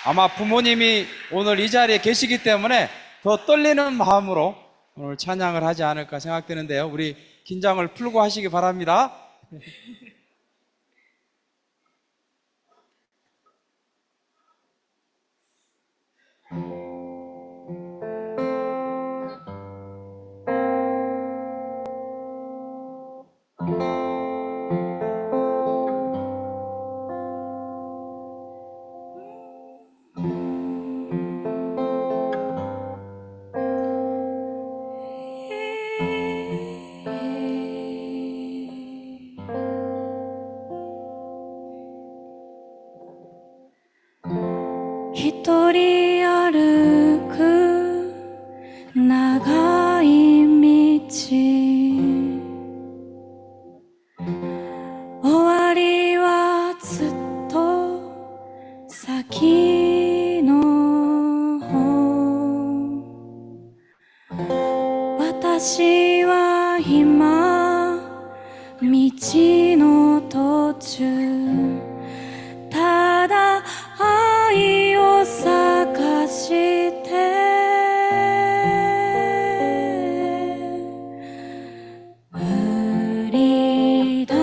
아마 부모님이 오늘 이 자리에 계시기 때문에 더 떨리는 마음으로 오늘 찬양을 하지 않을까 생각되는데요. 우리 긴장을 풀고 하시기 바랍니다.一人歩く長い道、終わりはずっと先の方。私は今道の途中、ただ愛を探して降り出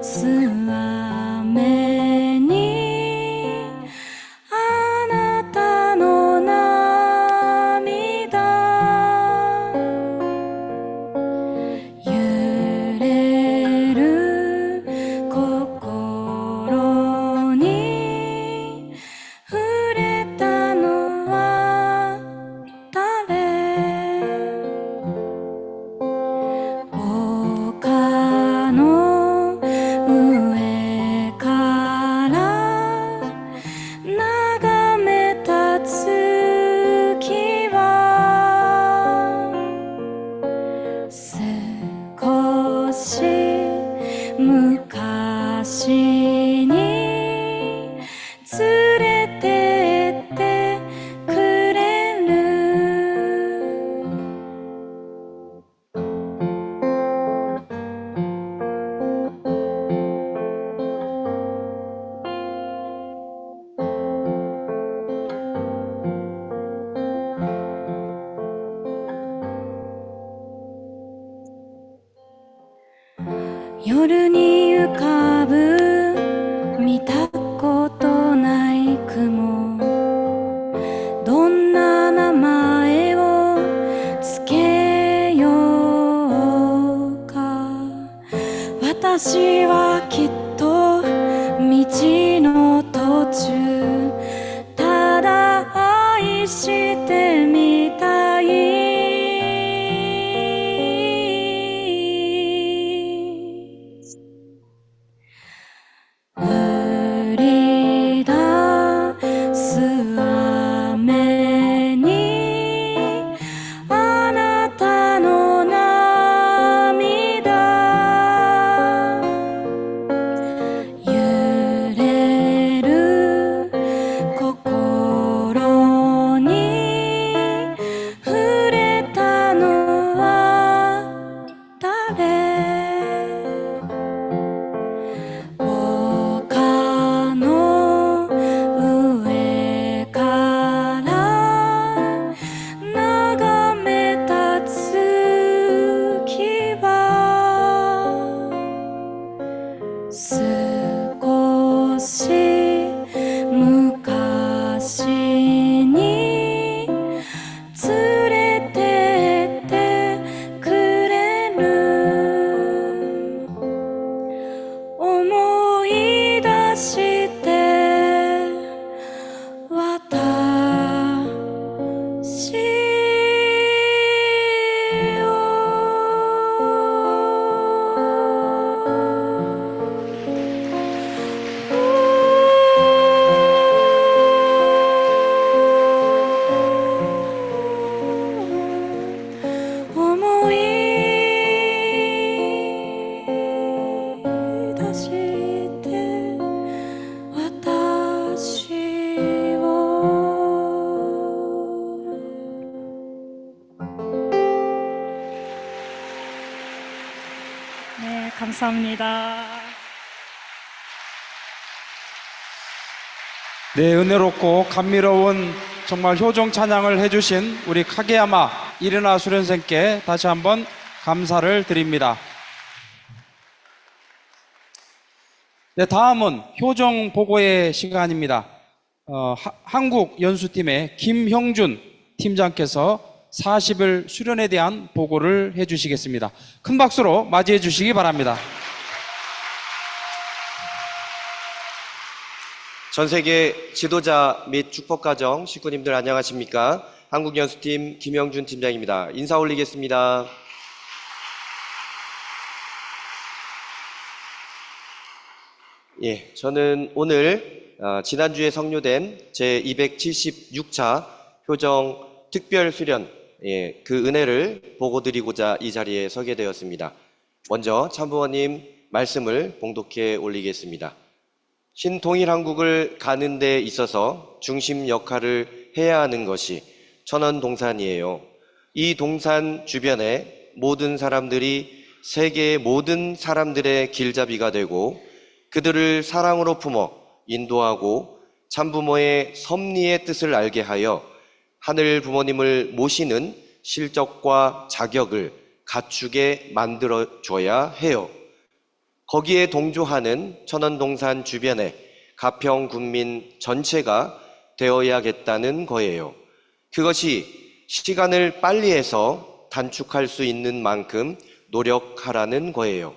す雨にあなたの涙揺れる心に触れたのは誰？丘の上から眺めた月は少し昔に連れてってくれる。夜に浮かぶ見たことない雲、どんな名前をつけようか。私はきっと道の途中、ただ愛してみたい。降り出す雨にあなたの涙揺れる心に触れたのは誰？丘の上から眺めた月は少し昔に連れてってくれる。思い出して私思い出して私を。 네, 감사합니다. 네, 은혜롭고 감미로운 정말 효종 찬양을 해주신 우리 카게야마 이르나 수련생께 다시 한번 감사를 드립니다. 네, 다음은 효종 보고의 시간입니다. 한국 연수팀의 김형준 팀장께서 40일 수련에 대한 보고를 해주시겠습니다. 큰 박수로 맞이해 주시기 바랍니다. 전 세계 지도자 및 축복가정 식구님들 안녕하십니까? 한국연수팀 김영준 팀장입니다. 인사 올리겠습니다. 예, 저는 오늘 지난주에 성료된 제276차 효정 특별 수련 그 은혜를 보고드리고자 이 자리에 서게 되었습니다. 먼저 참부모님 말씀을 봉독해 올리겠습니다. 신통일한국을 가는 데 있어서 중심 역할을 해야 하는 것이 천원동산이에요. 이 동산 주변에 모든 사람들이 세계의 모든 사람들의 길잡이가 되고 그들을 사랑으로 품어 인도하고 참부모의 섭리의 뜻을 알게 하여 하늘 부모님을 모시는 실적과 자격을 갖추게 만들어줘야 해요. 거기에 동조하는 천원동산 주변에 가평 군민 전체가 되어야겠다는 거예요. 그것이 시간을 빨리 해서 단축할 수 있는 만큼 노력하라는 거예요.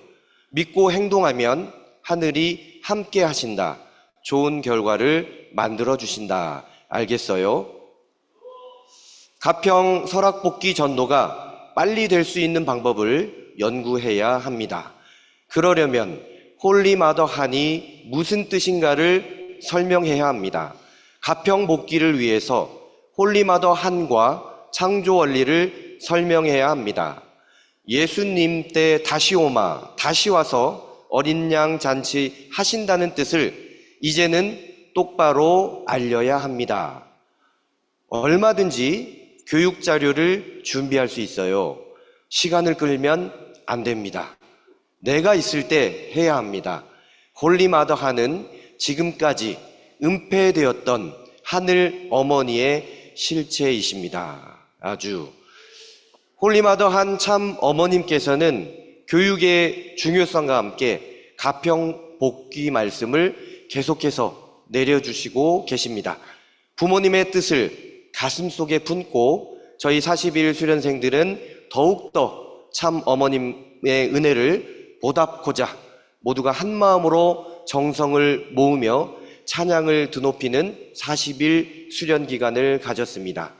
믿고 행동하면 하늘이 함께 하신다. 좋은 결과를 만들어 주신다. 알겠어요? 가평 설악복귀 전도가 빨리 될 수 있는 방법을 연구해야 합니다. 그러려면 홀리마더 한이 무슨 뜻인가를 설명해야 합니다. 가평 복귀를 위해서 홀리마더 한과 창조 원리를 설명해야 합니다. 예수님 때 다시 오마, 다시 와서 어린 양 잔치 하신다는 뜻을 이제는 똑바로 알려야 합니다. 얼마든지 교육 자료를 준비할 수 있어요. 시간을 끌면 안 됩니다. 내가 있을 때 해야 합니다. 홀리마더 한은 지금까지 은폐되었던 하늘 어머니의 실체이십니다. 아주 홀리마더 한 참 어머님께서는 교육의 중요성과 함께 가평 복귀 말씀을 계속해서 내려주시고 계십니다. 부모님의 뜻을 가슴속에 품고 저희 40일 수련생들은 더욱더 참 어머님의 은혜를 보답고자 모두가 한마음으로 정성을 모으며 찬양을 드높이는 40일 수련 기간을 가졌습니다.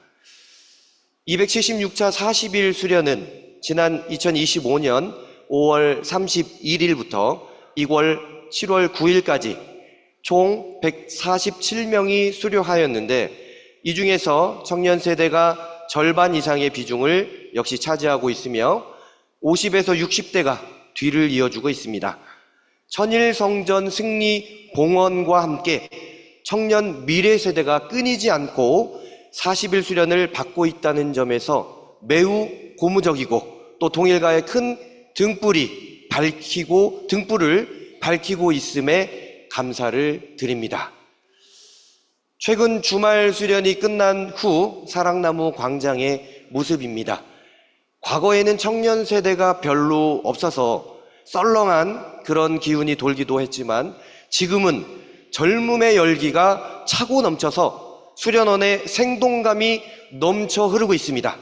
276차 40일 수련은 지난 2025년 5월 31일부터 이월 7월 9일까지 총 147명이 수료하였는데 이 중에서 청년 세대가 절반 이상의 비중을 역시 차지하고 있으며 50에서 60대가 뒤를 이어주고 있습니다. 천일성전 승리 봉헌과 함께 청년 미래 세대가 끊이지 않고 40일 수련을 받고 있다는 점에서 매우 고무적이고 또 동일가의 큰 등불을 밝히고 있음에 감사를 드립니다. 최근 주말 수련이 끝난 후 사랑나무 광장의 모습입니다. 과거에는 청년 세대가 별로 없어서 썰렁한 그런 기운이 돌기도 했지만 지금은 젊음의 열기가 차고 넘쳐서 수련원의 생동감이 넘쳐 흐르고 있습니다.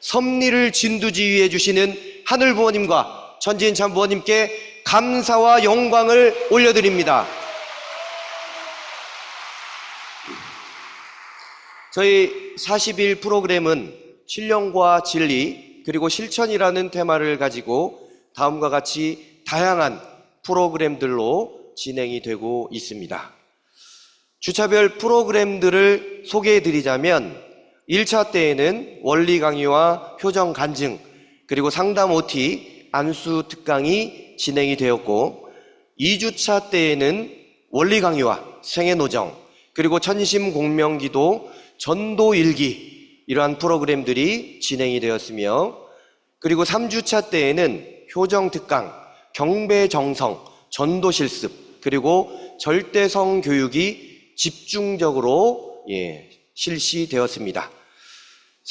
섭리를 진두지휘해 주시는 하늘 부모님과 천지인 참 부모님께 감사와 영광을 올려드립니다. 저희 40일 프로그램은 신령과 진리 그리고 실천이라는 테마를 가지고 다음과 같이 다양한 프로그램들로 진행이 되고 있습니다. 주차별 프로그램들을 소개해 드리자면 1차 때에는 원리 강의와 효정 간증 그리고 상담 OT 안수 특강이 진행이 되었고 2주차 때에는 원리 강의와 생애노정 그리고 천심 공명기도 전도일기 이러한 프로그램들이 진행이 되었으며 그리고 3주차 때에는 효정 특강, 경배정성, 전도실습 그리고 절대성 교육이 집중적으로 실시되었습니다.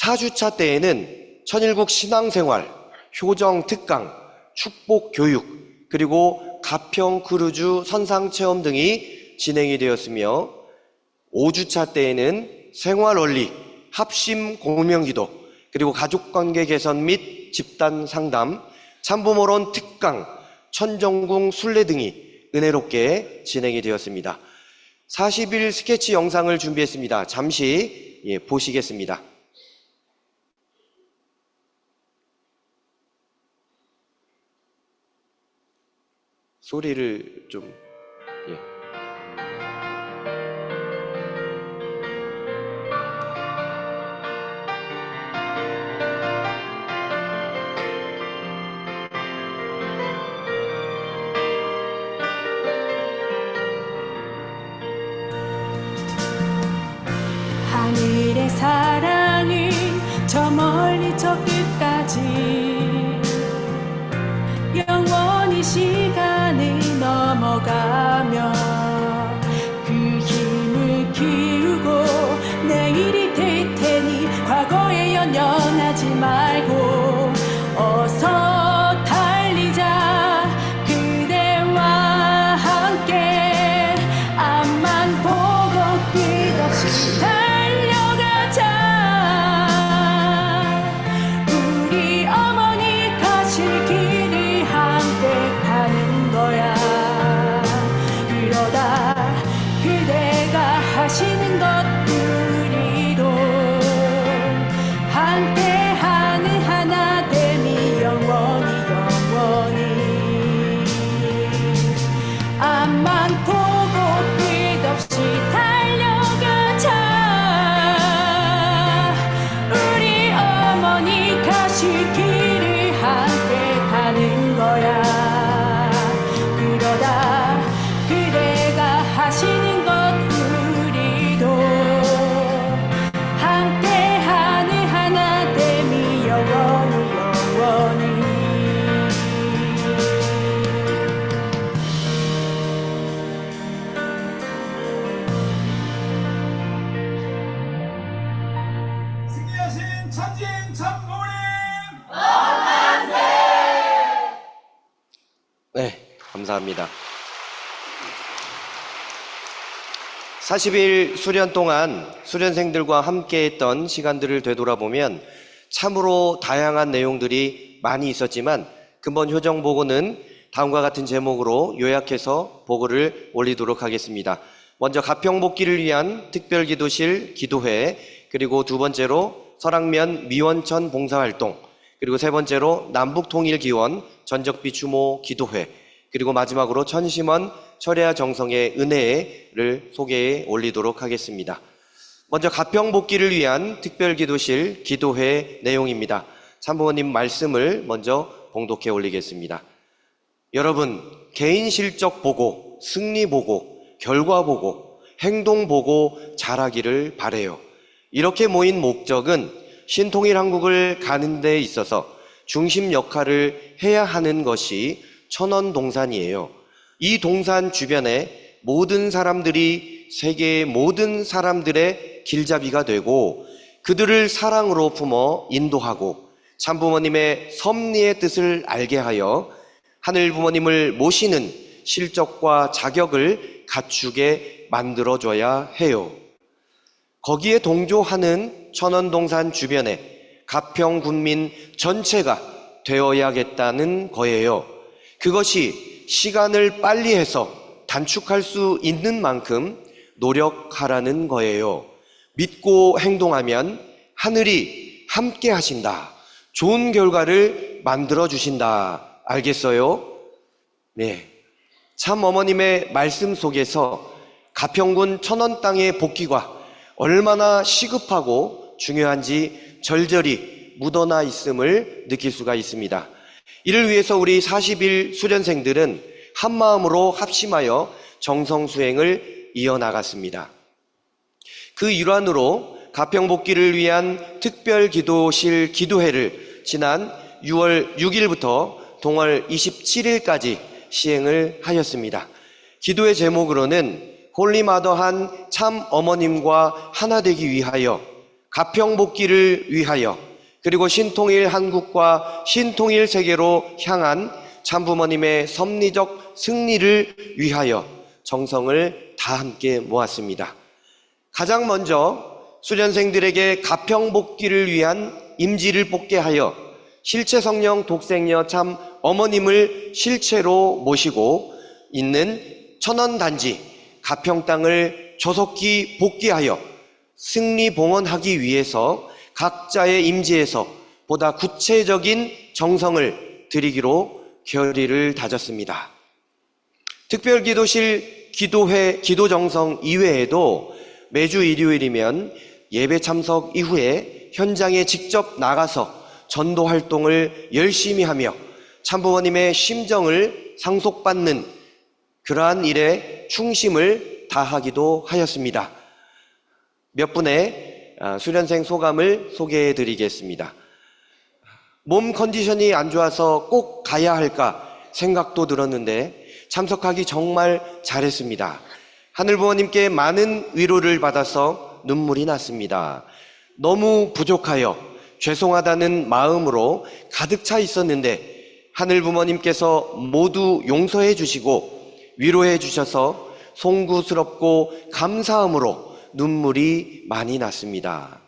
4주차 때에는 천일국 신앙생활, 효정 특강, 축복 교육, 그리고 가평 크루즈 선상 체험 등이 진행이 되었으며 5주차 때에는 생활원리, 합심 공명기도, 그리고 가족관계 개선 및 집단 상담, 참부모론 특강, 천정궁 순례 등이 은혜롭게 진행이 되었습니다. 40일 스케치 영상을 준비했습니다. 잠시 보시겠습니다. 소리를 좀 하늘의 사랑이 저 멀리 저 끝까지 영원히 시간이 넘어가며 그 힘을 키우고 내일이 될 테니 과거에 연연하지 말고 어서 달리자 그대와 함께 앞만 보고 끝없이 달려가자. 우리 어머니 가실 길을 함께 가는 거야. 그러다 그대가 하시는 것 우리도 함께하는 하나됨이 영원히 앞만 보고 끝없이 달려가자. 우리 어머니 가실 길을 함께 가는 거야. 그러다 그대가 하시는 것 우리도 함께하는 하나됨이 영원히 승리하신 천진 참모님! 네, 감사합니다. 40일 수련 동안 수련생들과 함께했던 시간들을 되돌아보면 참으로 다양한 내용들이 많이 있었지만 근본 효정 보고는 다음과 같은 제목으로 요약해서 보고를 올리도록 하겠습니다. 먼저 가평복귀를 위한 특별기도실 기도회, 그리고 두 번째로 설악면 미원천 봉사활동, 그리고 세 번째로 남북통일기원 전적비 추모 기도회, 그리고 마지막으로 천심원 철야 정성의 은혜를 소개해 올리도록 하겠습니다. 먼저 가평복귀를 위한 특별기도실 기도회 내용입니다. 참부모님 말씀을 먼저 봉독해 올리겠습니다. 여러분, 개인 실적 보고, 승리 보고, 결과 보고, 행동 보고 잘하기를 바래요. 이렇게 모인 목적은 신통일 한국을 가는 데 있어서 중심 역할을 해야 하는 것이 천원동산이에요. 이 동산 주변에 모든 사람들이 세계의 모든 사람들의 길잡이가 되고 그들을 사랑으로 품어 인도하고 참부모님의 섭리의 뜻을 알게 하여 하늘 부모님을 모시는 실적과 자격을 갖추게 만들어줘야 해요. 거기에 동조하는 천원동산 주변에 가평 군민 전체가 되어야겠다는 거예요. 그것이 시간을 빨리 해서 단축할 수 있는 만큼 노력하라는 거예요. 믿고 행동하면 하늘이 함께 하신다. 좋은 결과를 만들어 주신다. 알겠어요? 네. 참 어머님의 말씀 속에서 가평군 천원 땅의 복귀가 얼마나 시급하고 중요한지 절절히 묻어나 있음을 느낄 수가 있습니다. 이를 위해서 우리 40일 수련생들은 한마음으로 합심하여 정성수행을 이어나갔습니다. 그 일환으로 가평복귀를 위한 특별기도실 기도회를 지난 6월 6일부터 동월 27일까지 시행을 하였습니다. 기도의 제목으로는 홀리마더한 참 어머님과 하나 되기 위하여, 가평복귀를 위하여, 그리고 신통일 한국과 신통일 세계로 향한 참부모님의 섭리적 승리를 위하여 정성을 다 함께 모았습니다. 가장 먼저 수련생들에게 가평복귀를 위한 임지를 뽑게 하여 실체 성령 독생녀 참 어머님을 실체로 모시고 있는 천원단지 가평 땅을 조속히 복귀하여 승리 봉헌하기 위해서 각자의 임지에서 보다 구체적인 정성을 드리기로 결의를 다졌습니다. 특별기도실 기도회 기도정성 이외에도 매주 일요일이면 예배 참석 이후에 현장에 직접 나가서 전도 활동을 열심히 하며 참부모님의 심정을 상속받는 그러한 일에 충심을 다하기도 하였습니다. 몇 분의 수련생 소감을 소개해 드리겠습니다. 몸 컨디션이 안 좋아서 꼭 가야 할까 생각도 들었는데 참석하기 정말 잘했습니다. 하늘부모님께 많은 위로를 받아서 눈물이 났습니다. 너무 부족하여 죄송하다는 마음으로 가득 차 있었는데 하늘부모님께서 모두 용서해 주시고 위로해 주셔서 송구스럽고 감사함으로 눈물이 많이 났습니다.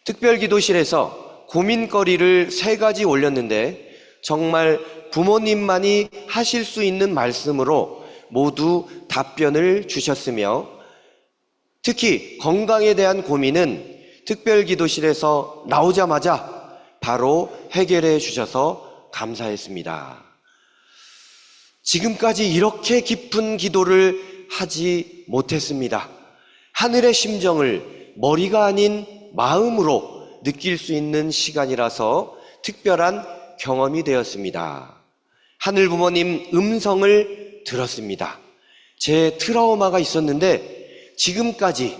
특별기도실에서 고민거리를 3가지 올렸는데 정말 부모님만이 하실 수 있는 말씀으로 모두 답변을 주셨으며 특히 건강에 대한 고민은 특별기도실에서 나오자마자 바로 해결해 주셔서 감사했습니다. 지금까지 이렇게 깊은 기도를 하지 못했습니다. 하늘의 심정을 머리가 아닌 마음으로 느낄 수 있는 시간이라서 특별한 경험이 되었습니다. 하늘 부모님 음성을 들었습니다. 제 트라우마가 있었는데 지금까지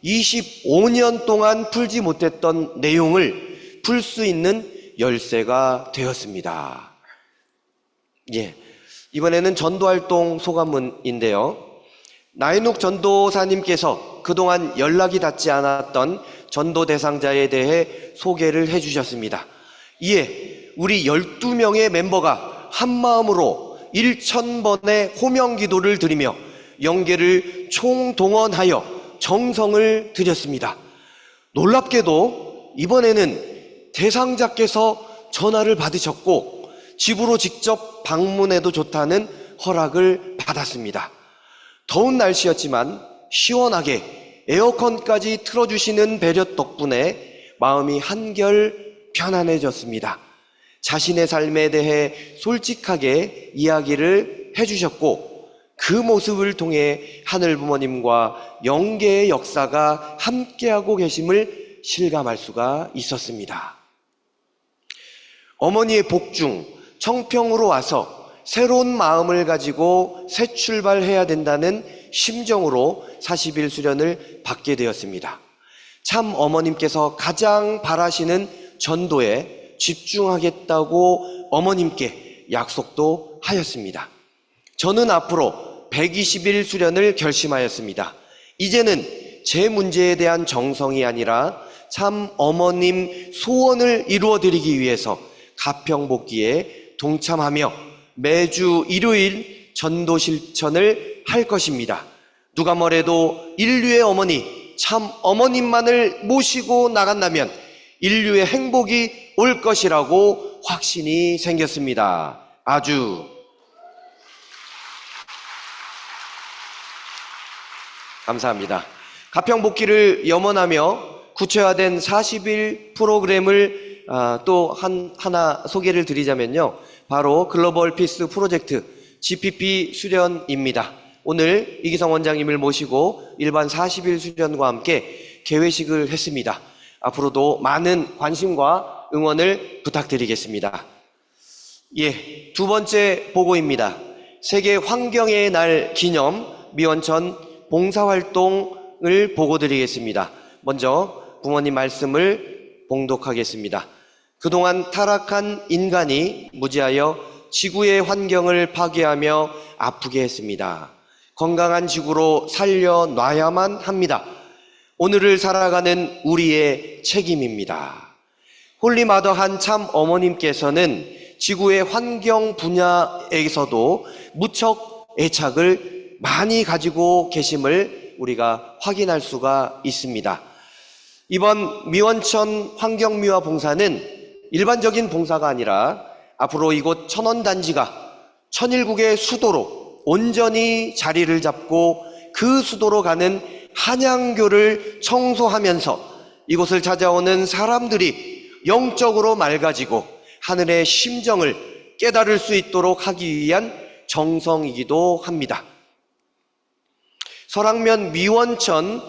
25년 동안 풀지 못했던 내용을 풀 수 있는 열쇠가 되었습니다. 이번에는 전도활동 소감문인데요. 나인욱 전도사님께서 그동안 연락이 닿지 않았던 전도 대상자에 대해 소개를 해주셨습니다. 이에 우리 12명의 멤버가 한마음으로 1000번의 호명 기도를 드리며 영계를 총동원하여 정성을 드렸습니다. 놀랍게도 이번에는 대상자께서 전화를 받으셨고 집으로 직접 방문해도 좋다는 허락을 받았습니다. 더운 날씨였지만 시원하게 에어컨까지 틀어주시는 배려 덕분에 마음이 한결 편안해졌습니다. 자신의 삶에 대해 솔직하게 이야기를 해주셨고 그 모습을 통해 하늘 부모님과 영계의 역사가 함께하고 계심을 실감할 수가 있었습니다. 어머니의 복중, 청평으로 와서 새로운 마음을 가지고 새 출발해야 된다는 심정으로 40일 수련을 받게 되었습니다. 참 어머님께서 가장 바라시는 전도에 집중하겠다고 어머님께 약속도 하였습니다. 저는 앞으로 120일 수련을 결심하였습니다. 이제는 제 문제에 대한 정성이 아니라 참 어머님 소원을 이루어드리기 위해서 가평복귀에 동참하며 매주 일요일 전도 실천을 할 것입니다. 누가 뭐래도 인류의 어머니, 참 어머님만을 모시고 나간다면 인류의 행복이 올 것이라고 확신이 생겼습니다. 아주 감사합니다. 가평복귀를 염원하며 구체화된 40일 프로그램을 또 하나 소개를 드리자면요. 바로 글로벌 피스 프로젝트 GPP 수련입니다. 오늘 이기성 원장님을 모시고 일반 40일 수련과 함께 개회식을 했습니다. 앞으로도 많은 관심과 응원을 부탁드리겠습니다. 두 번째 보고입니다. 세계 환경의 날 기념 미원천 봉사활동을 보고드리겠습니다. 먼저 부모님 말씀을 봉독하겠습니다. 그동안 타락한 인간이 무지하여 지구의 환경을 파괴하며 아프게 했습니다. 건강한 지구로 살려놔야만 합니다. 오늘을 살아가는 우리의 책임입니다. 홀리마더한 참 어머님께서는 지구의 환경 분야에서도 무척 애착을 많이 가지고 계심을 우리가 확인할 수가 있습니다. 이번 미원천 환경미화 봉사는 일반적인 봉사가 아니라 앞으로 이곳 천원단지가 천일국의 수도로 온전히 자리를 잡고 그 수도로 가는 한양교를 청소하면서 이곳을 찾아오는 사람들이 영적으로 맑아지고 하늘의 심정을 깨달을 수 있도록 하기 위한 정성이기도 합니다. 설악면 미원천은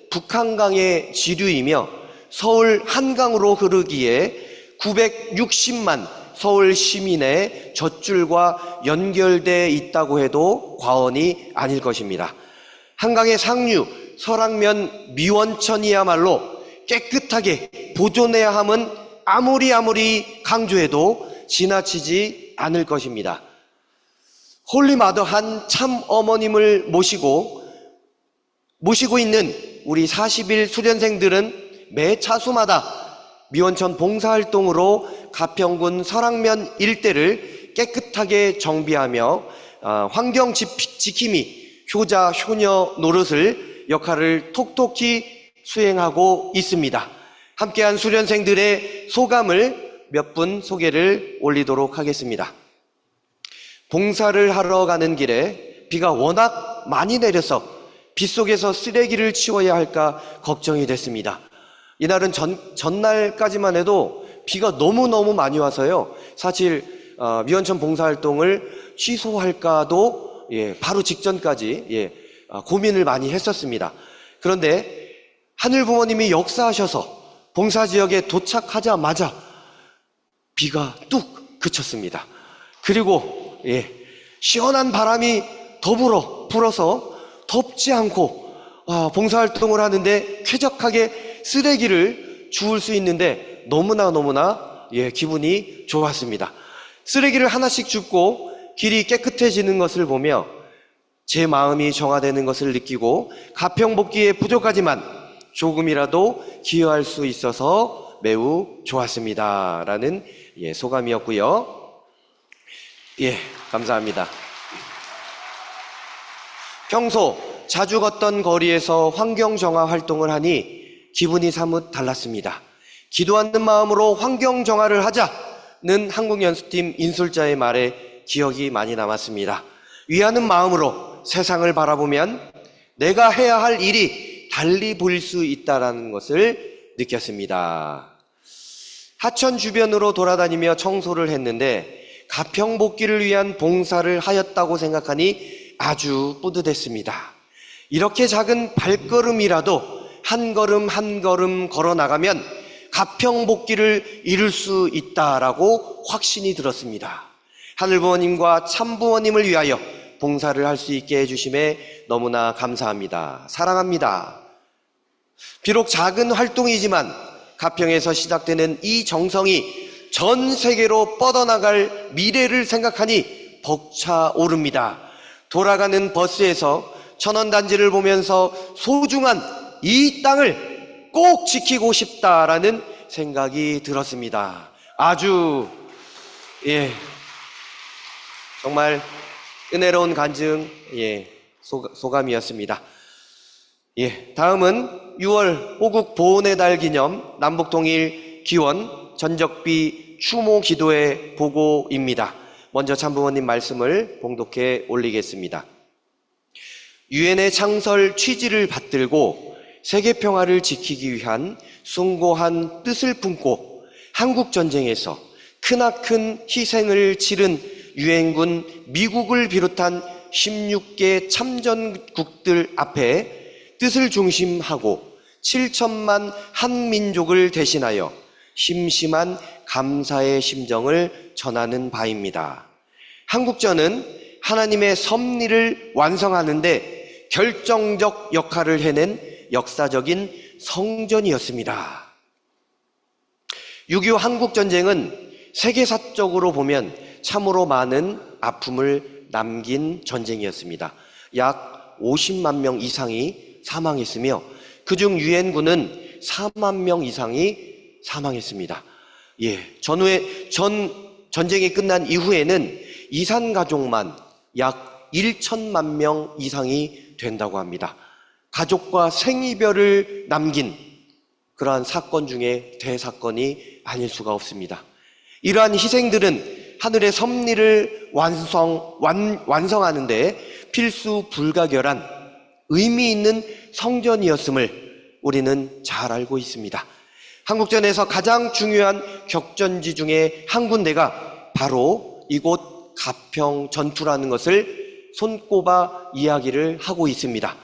북한강의 지류이며 서울 한강으로 흐르기에 960만 서울 시민의 젖줄과 연결되어 있다고 해도 과언이 아닐 것입니다. 한강의 상류 설악면 미원천이야말로 깨끗하게 보존해야 함은 아무리 강조해도 지나치지 않을 것입니다. 홀리마더한 참 어머님을 모시고 있는 우리 40일 수련생들은 매 차수마다 미원천 봉사활동으로 가평군 설악면 일대를 깨끗하게 정비하며 환경 지킴이 효자 효녀 노릇을 역할을 톡톡히 수행하고 있습니다. 함께한 수련생들의 소감을 몇 분 소개를 올리도록 하겠습니다. 봉사를 하러 가는 길에 비가 워낙 많이 내려서 빗속에서 쓰레기를 치워야 할까 걱정이 됐습니다. 이날은 전날까지만 해도 비가 너무너무 많이 와서요. 사실 미원천 봉사활동을 취소할까도 바로 직전까지 고민을 많이 했었습니다. 그런데 하늘부모님이 역사하셔서 봉사지역에 도착하자마자 비가 뚝 그쳤습니다. 그리고 시원한 바람이 더불어 불어서 덥지 않고 봉사활동을 하는데 쾌적하게 쓰레기를 주울 수 있는데 너무나 기분이 좋았습니다. 쓰레기를 하나씩 줍고 길이 깨끗해지는 것을 보며 제 마음이 정화되는 것을 느끼고 가평복귀에 부족하지만 조금이라도 기여할 수 있어서 매우 좋았습니다. 라는 소감이었고요. 감사합니다. 평소 자주 걷던 거리에서 환경정화 활동을 하니 기분이 사뭇 달랐습니다. 기도하는 마음으로 환경정화를 하자는 한국연수팀 인솔자의 말에 기억이 많이 남았습니다. 위하는 마음으로 세상을 바라보면 내가 해야 할 일이 달리 보일 수 있다는 것을 느꼈습니다. 하천 주변으로 돌아다니며 청소를 했는데 가평복귀를 위한 봉사를 하였다고 생각하니 아주 뿌듯했습니다. 이렇게 작은 발걸음이라도 한 걸음 걸어 나가면 가평복귀를 이룰 수 있다라고 확신이 들었습니다. 하늘부모님과 참부모님을 위하여 봉사를 할 수 있게 해주심에 너무나 감사합니다. 사랑합니다. 비록 작은 활동이지만 가평에서 시작되는 이 정성이 전 세계로 뻗어나갈 미래를 생각하니 벅차오릅니다. 돌아가는 버스에서 천원단지를 보면서 소중한 이 땅을 꼭 지키고 싶다라는 생각이 들었습니다. 아주 정말 은혜로운 간증 소감이었습니다. 다음은 6월 호국 보훈의 달 기념 남북통일 기원 전적비 추모 기도의 보고입니다. 먼저 참부모님 말씀을 봉독해 올리겠습니다. 유엔의 창설 취지를 받들고 세계 평화를 지키기 위한 숭고한 뜻을 품고 한국전쟁에서 크나큰 희생을 치른 유엔군 미국을 비롯한 16개 참전국들 앞에 뜻을 중심하고 7천만 한민족을 대신하여 심심한 감사의 심정을 전하는 바입니다. 한국전은 하나님의 섭리를 완성하는데 결정적 역할을 해낸 역사적인 성전이었습니다. 6.25 한국전쟁은 세계사적으로 보면 참으로 많은 아픔을 남긴 전쟁이었습니다. 약 50만 명 이상이 사망했으며 그중 유엔군은 4만 명 이상이 사망했습니다. 전쟁이 끝난 이후에는 이산 가족만 약 1천만 명 이상이 된다고 합니다. 가족과 생이별을 남긴 그러한 사건 중에 대사건이 아닐 수가 없습니다. 이러한 희생들은 하늘의 섭리를 완성하는 데 필수 불가결한 의미 있는 성전이었음을 우리는 잘 알고 있습니다. 한국전에서 가장 중요한 격전지 중에 한 군데가 바로 이곳 가평 전투라는 것을 손꼽아 이야기를 하고 있습니다.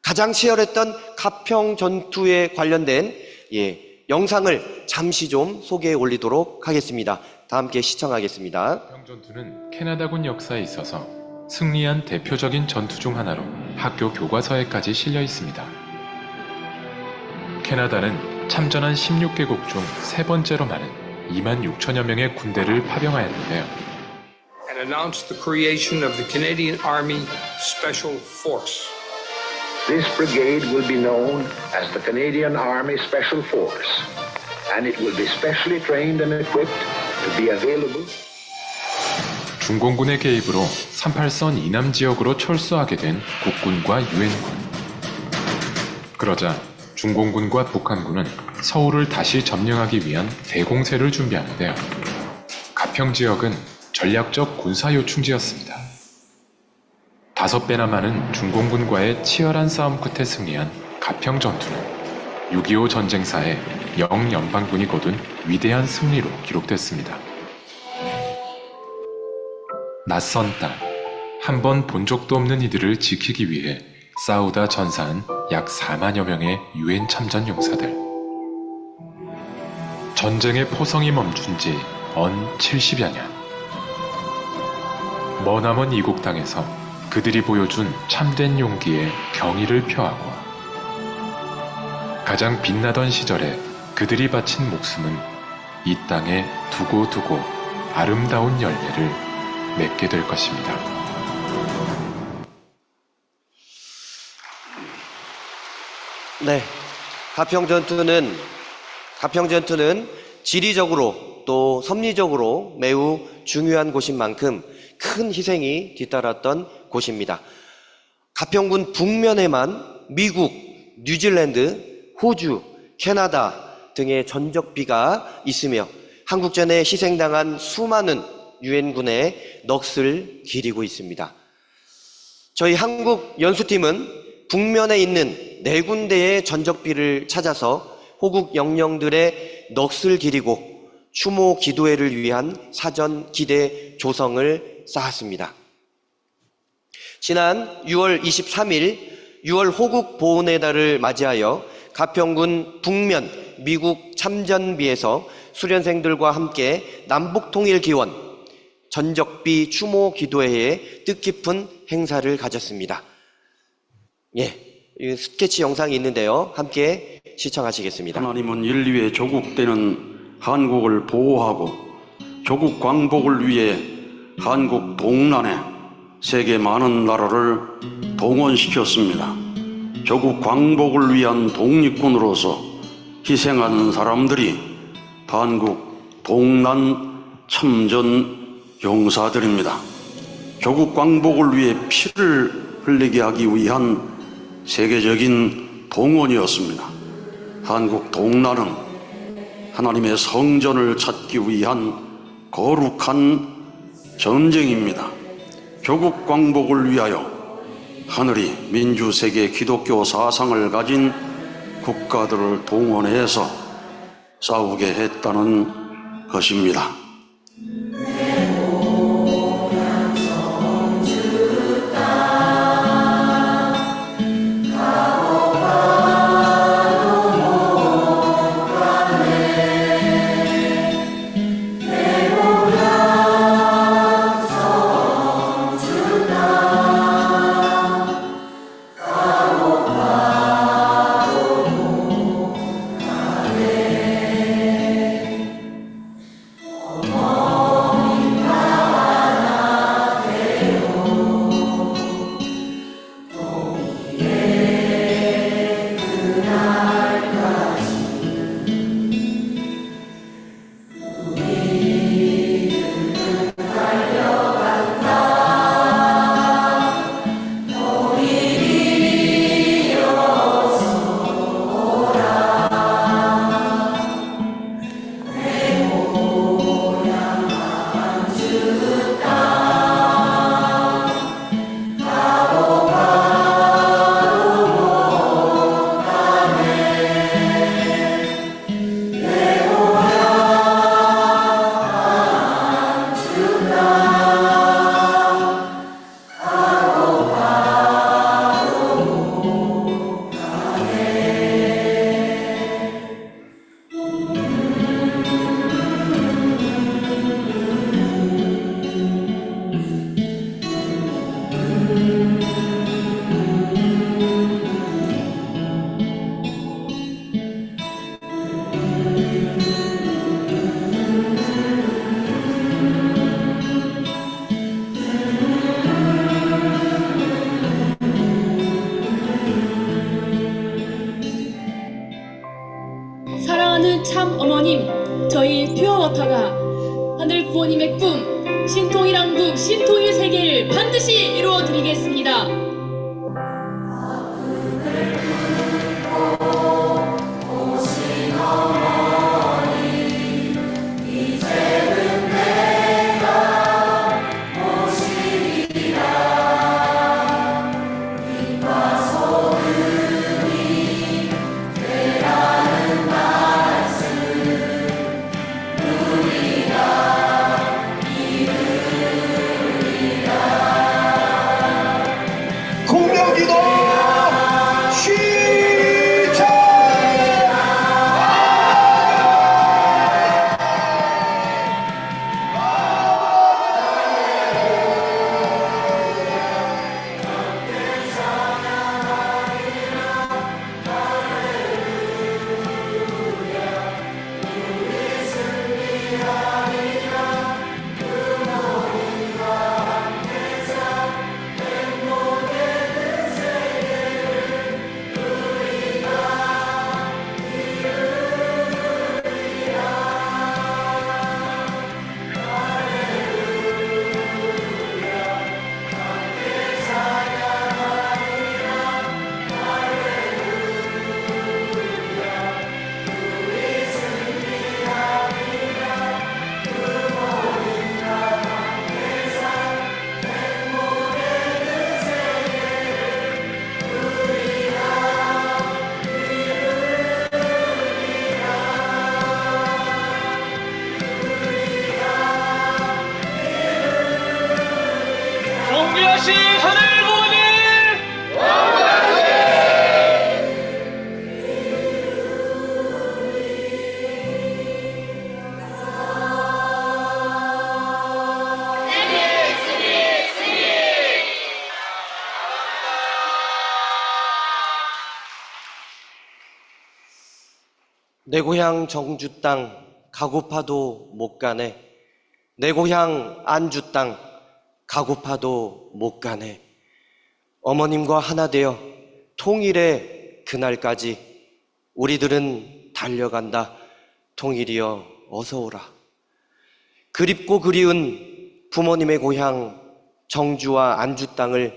가장 치열했던 가평 전투에 관련된 영상을 잠시 좀 소개해 올리도록 하겠습니다. 다 함께 시청하겠습니다. 가평 전투는 캐나다군 역사에 있어서 승리한 대표적인 전투 중 하나로 학교 교과서에까지 실려 있습니다. 캐나다는 참전한 16개국 중 세 번째로 많은 2만 6천여 명의 군대를 파병하였는데요. And announced the creation of the Canadian Army Special Force. This brigade will be known as the Canadian Army Special Force, and it will be specially trained and equipped to be available. 중공군의 개입으로 38선 이남 지역으로 철수하게 된 국군과 유엔군. 그러자 중공군과 북한군은 서울을 다시 점령하기 위한 대공세를 준비하는데요. 가평 지역은 전략적 군사요충지였습니다. 5배나 많은 중공군과의 치열한 싸움 끝에 승리한 가평 전투는 6.25 전쟁사에 영연방군이 거둔 위대한 승리로 기록됐습니다. 낯선 땅, 한 번 본 적도 없는 이들을 지키기 위해 싸우다 전사한 약 4만여 명의 유엔 참전 용사들. 전쟁의 포성이 멈춘 지 언 70여 년. 머나먼 이국 땅에서 그들이 보여준 참된 용기에 경의를 표하고 가장 빛나던 시절에 그들이 바친 목숨은 이 땅에 두고두고 아름다운 열매를 맺게 될 것입니다. 네, 가평 전투는 지리적으로 또 섭리적으로 매우 중요한 곳인 만큼 큰 희생이 뒤따랐던 곳입니다. 가평군 북면에만 미국, 뉴질랜드, 호주, 캐나다 등의 전적비가 있으며 한국전에 희생당한 수많은 유엔군의 넋을 기리고 있습니다. 저희 한국 연수팀은 북면에 있는 4군데의 전적비를 찾아서 호국 영령들의 넋을 기리고 추모 기도회를 위한 사전 기대 조성을 쌓았습니다. 지난 6월 23일 6월 호국 보훈의 달을 맞이하여 가평군 북면 미국 참전비에서 수련생들과 함께 남북통일기원 전적비 추모 기도회의 뜻깊은 행사를 가졌습니다. 이 스케치 영상이 있는데요. 함께 시청하시겠습니다. 하나님은 인류의 조국되는 한국을 보호하고 조국 광복을 위해 한국 동란에 세계 많은 나라를 동원시켰습니다. 조국 광복을 위한 독립군으로서 희생한 사람들이 한국 동란 참전 용사들입니다. 조국 광복을 위해 피를 흘리게 하기 위한 세계적인 동원이었습니다. 한국 동란은 하나님의 성전을 찾기 위한 거룩한 전쟁입니다. 조국 광복을 위하여 하늘이 민주세계 기독교 사상을 가진 국가들을 동원해서 싸우게 했다는 것입니다. 저희 퓨어워터가 하늘 부모님의 꿈, 신통일 한국, 신통일 세계를 반드시 이루어 드리겠습니다. 공명기도 시작! 존귀하신 하늘 부모님! 내 고향 정주 땅 가고파도 못 가네. 내 고향 안주 땅 가고파도 못 가네. 어머님과 하나 되어 통일의 그날까지 우리들은 달려간다. 통일이여 어서 오라. 그립고 그리운 부모님의 고향 정주와 안주 땅을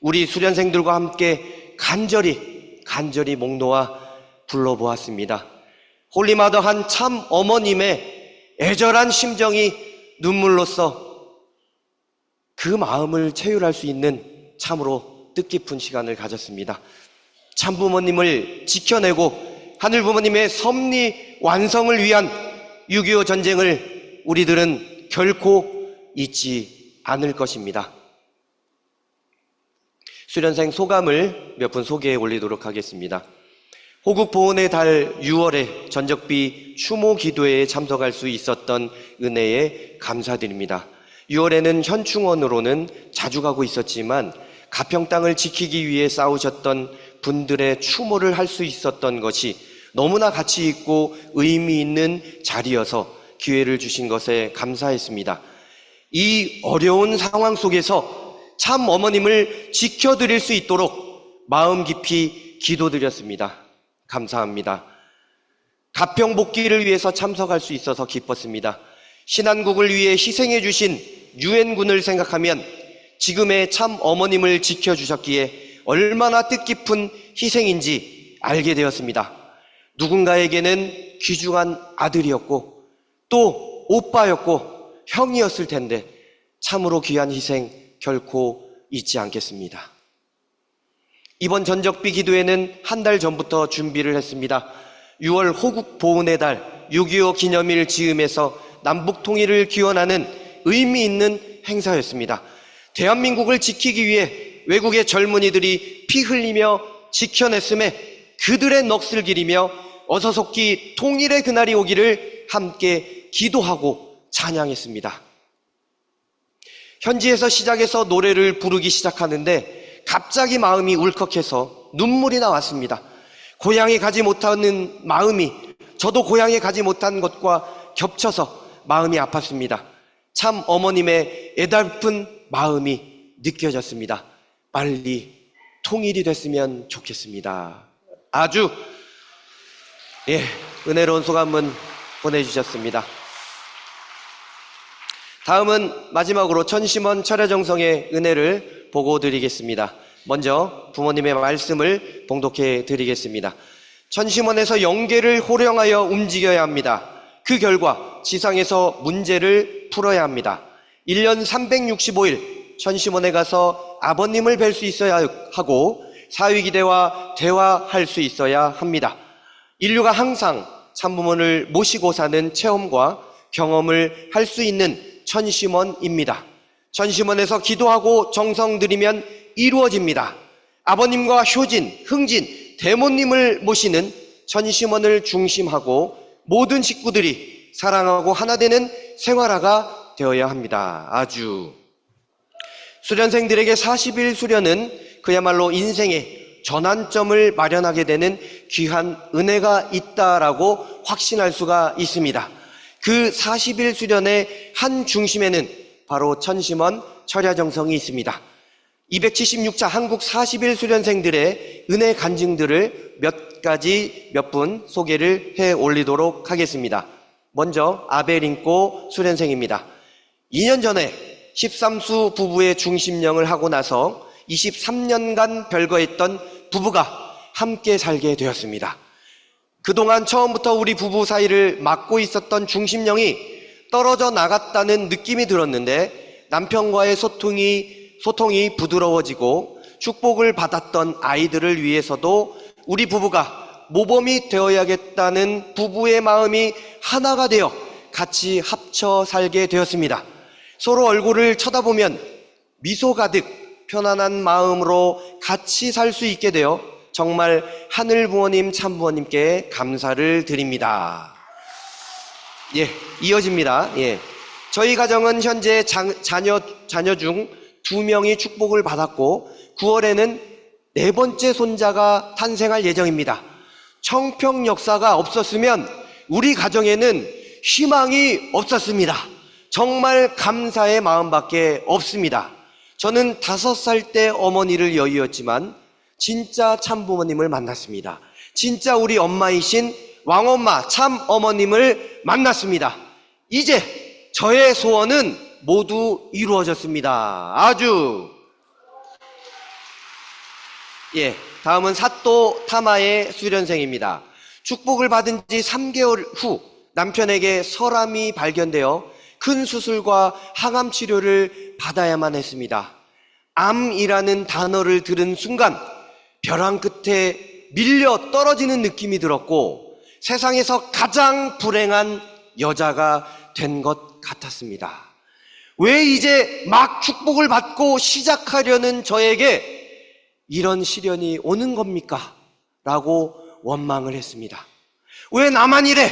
우리 수련생들과 함께 간절히 목 놓아 불러보았습니다. 홀리마더 한 참 어머님의 애절한 심정이 눈물로써 그 마음을 체휼할 수 있는 참으로 뜻깊은 시간을 가졌습니다. 참 부모님을 지켜내고 하늘 부모님의 섭리 완성을 위한 6.25 전쟁을 우리들은 결코 잊지 않을 것입니다. 수련생 소감을 몇 분 소개해 올리도록 하겠습니다. 호국 보훈의 달 6월에 전적비 추모 기도회에 참석할 수 있었던 은혜에 감사드립니다. 6월에는 현충원으로는 자주 가고 있었지만 가평 땅을 지키기 위해 싸우셨던 분들의 추모를 할 수 있었던 것이 너무나 가치 있고 의미 있는 자리여서 기회를 주신 것에 감사했습니다. 이 어려운 상황 속에서 참 어머님을 지켜드릴 수 있도록 마음 깊이 기도드렸습니다. 감사합니다. 가평 복귀를 위해서 참석할 수 있어서 기뻤습니다. 신한국을 위해 희생해 주신 유엔군을 생각하면 지금의 참 어머님을 지켜주셨기에 얼마나 뜻깊은 희생인지 알게 되었습니다. 누군가에게는 귀중한 아들이었고 또 오빠였고 형이었을 텐데 참으로 귀한 희생 결코 잊지 않겠습니다. 이번 전적비 기도회는 한 달 전부터 준비를 했습니다. 6월 호국 보훈의 달 6.25 기념일 즈음에서 남북 통일을 기원하는 의미 있는 행사였습니다. 대한민국을 지키기 위해 외국의 젊은이들이 피 흘리며 지켜냈음에 그들의 넋을 기리며 어서속히 통일의 그날이 오기를 함께 기도하고 찬양했습니다. 현지에서 시작해서 노래를 부르기 시작하는데 갑자기 마음이 울컥해서 눈물이 나왔습니다. 고향에 가지 못하는 마음이 저도 고향에 가지 못한 것과 겹쳐서 마음이 아팠습니다. 참 어머님의 애달픈 마음이 느껴졌습니다. 빨리 통일이 됐으면 좋겠습니다. 아주 은혜로운 소감은 보내주셨습니다. 다음은 마지막으로 천심원 철야정성의 은혜를 보고 드리겠습니다. 먼저 부모님의 말씀을 봉독해 드리겠습니다. 천심원에서 영계를 호령하여 움직여야 합니다. 그 결과 지상에서 문제를 풀어야 합니다. 1년 365일 천심원에 가서 아버님을 뵐 수 있어야 하고 사위기대와 대화할 수 있어야 합니다. 인류가 항상 참부모를 모시고 사는 체험과 경험을 할 수 있는 천심원입니다. 천심원에서 기도하고 정성 들이면 이루어집니다. 아버님과 효진, 흥진, 대모님을 모시는 천심원을 중심하고 모든 식구들이 사랑하고 하나 되는 생활화가 되어야 합니다. 아주 수련생들에게 40일 수련은 그야말로 인생의 전환점을 마련하게 되는 귀한 은혜가 있다라고 확신할 수가 있습니다. 그 40일 수련의 한 중심에는 바로 천심원 철야정성이 있습니다. 276차 한국 40일 수련생들의 은혜 간증들을 몇 분 소개를 해 올리도록 하겠습니다. 먼저 아베린꼬 수련생입니다. 2년 전에 13수 부부의 중심령을 하고 나서 23년간 별거했던 부부가 함께 살게 되었습니다. 그동안 처음부터 우리 부부 사이를 막고 있었던 중심령이 떨어져 나갔다는 느낌이 들었는데 남편과의 소통이 부드러워지고 축복을 받았던 아이들을 위해서도 우리 부부가 모범이 되어야겠다는 부부의 마음이 하나가 되어 같이 합쳐 살게 되었습니다. 서로 얼굴을 쳐다보면 미소 가득 편안한 마음으로 같이 살 수 있게 되어 정말 하늘 부모님, 참 부모님께 감사를 드립니다. 예, 이어집니다. 예. 저희 가정은 현재 자녀 중 2명이 축복을 받았고 9월에는 4번째 손자가 탄생할 예정입니다. 청평 역사가 없었으면 우리 가정에는 희망이 없었습니다. 정말 감사의 마음밖에 없습니다. 저는 5살 때 어머니를 여의었지만 진짜 참부모님을 만났습니다. 진짜 우리 엄마이신 왕엄마 참 어머님을 만났습니다. 이제 저의 소원은 모두 이루어졌습니다. 아주. 예, 다음은 사또 타마의 수련생입니다. 축복을 받은 지 3개월 후 남편에게 설암이 발견되어 큰 수술과 항암 치료를 받아야만 했습니다. 암이라는 단어를 들은 순간 벼랑 끝에 밀려 떨어지는 느낌이 들었고 세상에서 가장 불행한 여자가 된 것 같았습니다. 왜 이제 막 축복을 받고 시작하려는 저에게 이런 시련이 오는 겁니까? 라고 원망을 했습니다. 왜 나만 이래?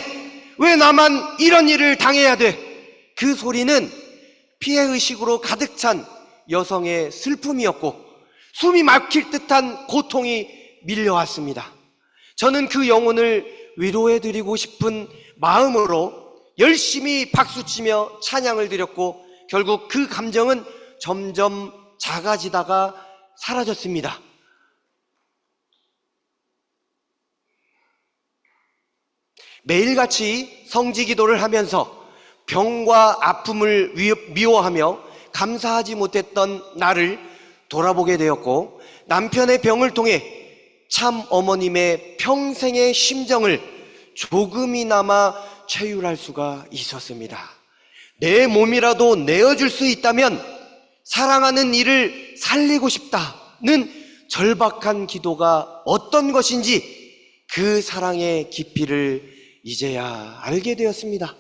왜 나만 이런 일을 당해야 돼? 그 소리는 피해의식으로 가득 찬 여성의 슬픔이었고 숨이 막힐 듯한 고통이 밀려왔습니다. 저는 그 영혼을 위로해드리고 싶은 마음으로 열심히 박수치며 찬양을 드렸고 결국 그 감정은 점점 작아지다가 사라졌습니다. 매일같이 성지기도를 하면서 병과 아픔을 미워하며 감사하지 못했던 나를 돌아보게 되었고 남편의 병을 통해 참 어머님의 평생의 심정을 조금이나마 체휼할 수가 있었습니다. 내 몸이라도 내어줄 수 있다면 사랑하는 이를 살리고 싶다는 절박한 기도가 어떤 것인지 그 사랑의 깊이를 이제야 알게 되었습니다.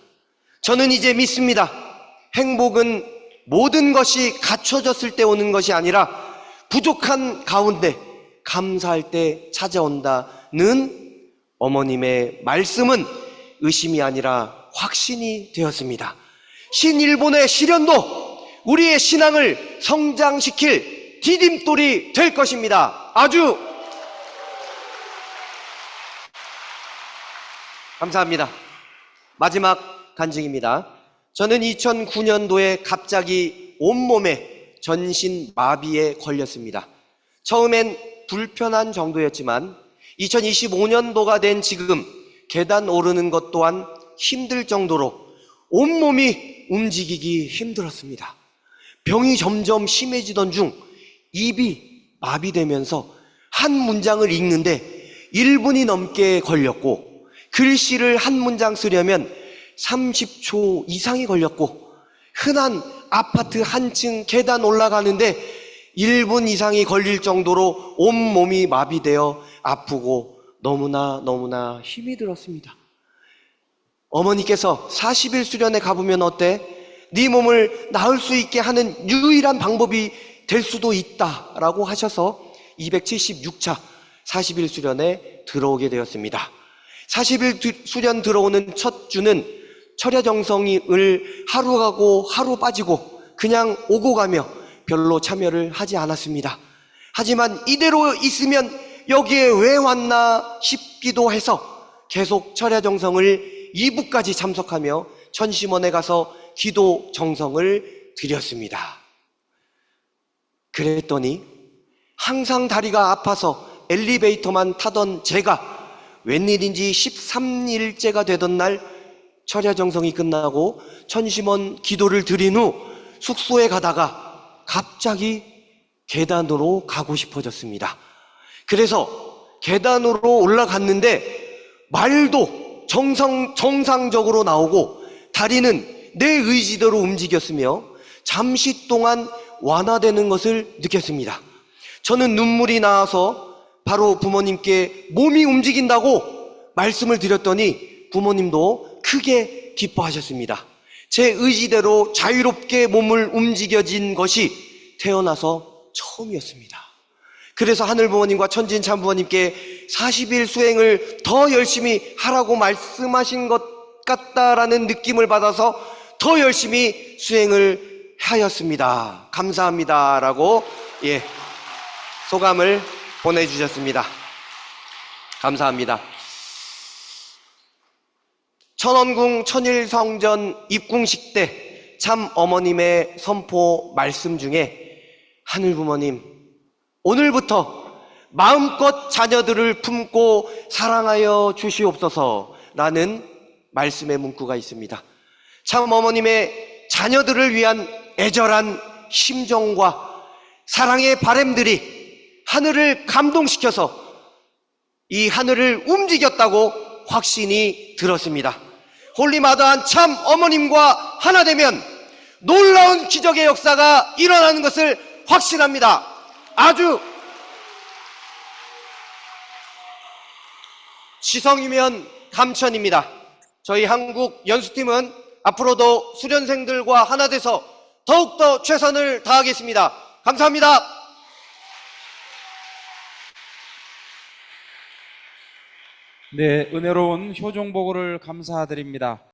저는 이제 믿습니다. 행복은 모든 것이 갖춰졌을 때 오는 것이 아니라 부족한 가운데 감사할 때 찾아온다는 어머님의 말씀은 의심이 아니라 확신이 되었습니다. 신일본의 시련도 우리의 신앙을 성장시킬 디딤돌이 될 것입니다. 아주 감사합니다. 마지막 간증입니다. 저는 2009년도에 갑자기 온몸에 전신 마비에 걸렸습니다. 처음엔 불편한 정도였지만 2025년도가 된 지금 계단 오르는 것 또한 힘들 정도로 온몸이 움직이기 힘들었습니다. 병이 점점 심해지던 중 입이 마비되면서 한 문장을 읽는데 1분이 넘게 걸렸고, 글씨를 한 문장 쓰려면 30초 이상이 걸렸고, 흔한 아파트 한 층 계단 올라가는데 1분 이상이 걸릴 정도로 온몸이 마비되어 아프고 너무나 힘이 들었습니다. 어머니께서 40일 수련회 가보면 어때? 네 몸을 나을 수 있게 하는 유일한 방법이 될 수도 있다라고 하셔서 276차 40일 수련에 들어오게 되었습니다. 40일 수련 들어오는 첫 주는 철야정성을 하루 가고 하루 빠지고 그냥 오고 가며 별로 참여를 하지 않았습니다. 하지만 이대로 있으면 여기에 왜 왔나 싶기도 해서 계속 철야정성을 2부까지 참석하며 천심원에 가서 기도 정성을 드렸습니다. 그랬더니 항상 다리가 아파서 엘리베이터만 타던 제가 웬일인지 13일째가 되던 날 철야정성이 끝나고 천심원 기도를 드린 후 숙소에 가다가 갑자기 계단으로 가고 싶어졌습니다. 그래서 계단으로 올라갔는데 말도 정상적으로 나오고 다리는 내 의지대로 움직였으며 잠시 동안 완화되는 것을 느꼈습니다. 저는 눈물이 나와서 바로 부모님께 몸이 움직인다고 말씀을 드렸더니 부모님도 크게 기뻐하셨습니다. 제 의지대로 자유롭게 몸을 움직여진 것이 태어나서 처음이었습니다. 그래서 하늘부모님과 천진참부모님께 40일 수행을 더 열심히 하라고 말씀하신 것 같다라는 느낌을 받아서 더 열심히 수행을 하였습니다. 감사합니다라고 소감을 보내주셨습니다. 감사합니다. 천원궁 천일성전 입궁식 때 참 어머님의 선포 말씀 중에 하늘부모님, 오늘부터 마음껏 자녀들을 품고 사랑하여 주시옵소서라는 말씀의 문구가 있습니다. 참 어머님의 자녀들을 위한 애절한 심정과 사랑의 바람들이 하늘을 감동시켜서 이 하늘을 움직였다고 확신이 들었습니다. 홀리마다한 참 어머님과 하나 되면 놀라운 기적의 역사가 일어나는 것을 확신합니다. 아주 시성이면 감천입니다. 저희 한국 연수팀은 앞으로도 수련생들과 하나 돼서 더욱더 최선을 다하겠습니다. 감사합니다. 네, 은혜로운 효종보고를 감사드립니다.